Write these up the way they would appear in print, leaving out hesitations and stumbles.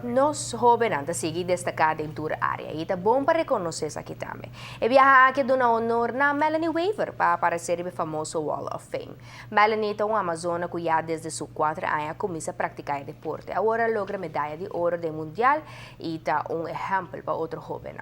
Nos jóvenes sigue destacada em toda a área e é bom para reconhecer isso aqui também. E viajar aqui dona honor na Melanie Weaver para aparecer no famoso Wall of Fame. Melanie é uma amazona que já desde seus 4 anos começa a praticar deporte. Agora logra medalha de ouro do mundial e está exemplo para outro jovem.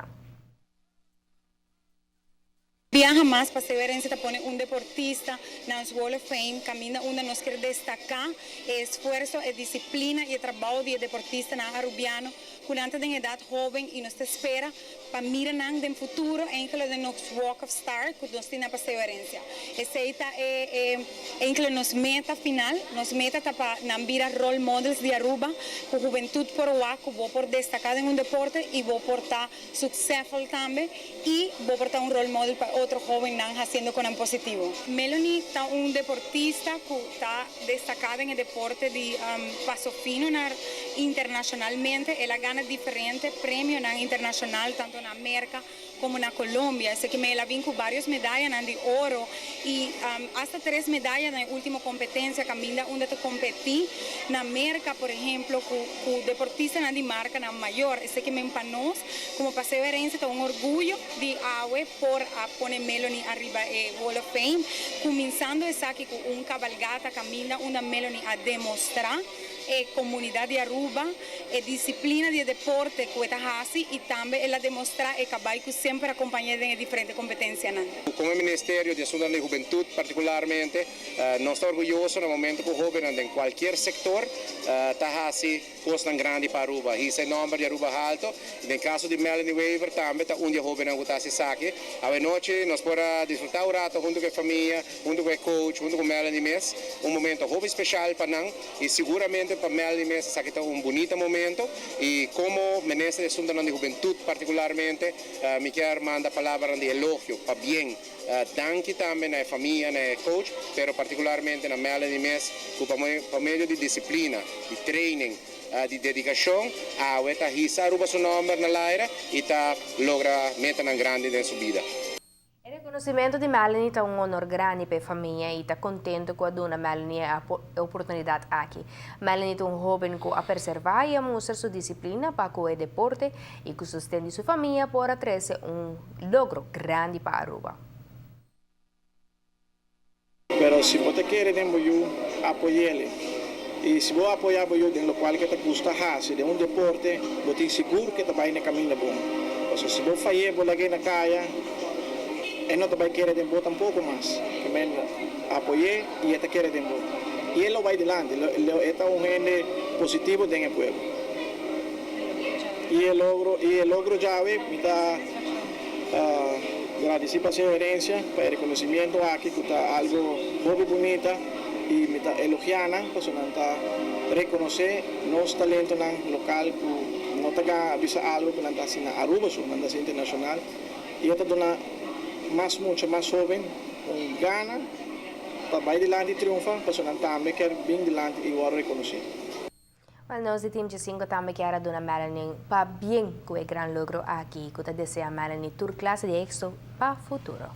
Viaja más para se ver en se pone un deportista en el Wall of Fame, camina uno nos quiere destacar esfuerzo, disciplina y trabajo de deportista na arubiano, con antes de edad joven y nos espera para mirar en el futuro en que de nos Walk of Star, que nos tiene para severencia. Esta en que nos meta final, nos meta para nambira role models de Aruba, con juventud por agua, que vos por destacar en un deporte y vos por estar successful también y vos por estar un role model para otro joven haciendo con un positivo. Melanie está un deportista que está destacada en el deporte de paso fino internacionalmente. Ella gana diferentes premios internacional, tanto en América como en Colombia. Así que me la vin con varias medallas de oro y hasta 3 medallas en la última competencia. Camila, donde te competí en América, por ejemplo, con deportistas de marca mayor. Así que me empanó como perseverencia, un orgullo de AWE por poner Melanie arriba Wall of Fame, comenzando aquí con un cabalgata, camina una Melanie a demostrar comunidad de Aruba, disciplina de deporte que está así y también ella demostrar el caballo que siempre acompaña en diferentes competencias. Con el Ministerio de Asuntos de Juventud particularmente, no está orgulloso en el momento que jóvenes en cualquier sector está así cosas grandes para Aruba. Y ese nombre de Aruba alto. En el caso de Melanie Weaver también está un día joven que está así aquí. A la noche nos podrá disfrutar un rato junto con la familia, junto con el coach, junto con Melanie Mes. Un momento joven especial para nosotros y seguramente para Melanie Mes es un bonito momento. Y como Ministro de Asuntos de Juventud particularmente, me quiero mandar palabras de elogio para bien. Danke también a la familia, al coach, pero particularmente a Melanie Mes, que por medio de disciplina, de training, de dedicación, está Aruba su nombre en el aire y logra metas grandes en su vida. O reconhecimento de Melanie é honor grande para a família e está contente com a dona Melanie a oportunidade aqui. Melanie é jovem que a preservar e a mostrar sua disciplina para o deporte e que sustenta sua família para trazer logro grande para Aruba. Pero si vos te quieres, yo apoyarle. Y si vos apoyas en lo cual que te gusta hacer, de un deporte, vos te seguro que te va a ir en el camino bueno. O sea, si vos fallas por la que en la calle, él no te va a querer de vos tampoco más. Que me apoyé y él te quiere de vos. Y él lo va adelante, él está un gente positivo en el pueblo. Y el logro llave, mitad agradecer para su herencia, para el reconocimiento aquí, que está algo muy bonita y me está elogiando, pues está reconocer los talentos local, que no te avisa algo que está haciendo Aruba, que está haciendo internacional, y esta dona mucho más joven, con ganas, para ir adelante y triunfar, pues también quiere bien adelante y voy a reconocer. Mas nós de time de 5 também quer a dona Melanie para bem com o grande logro aqui, que deseja a Melanie toda classe de éxito para o futuro.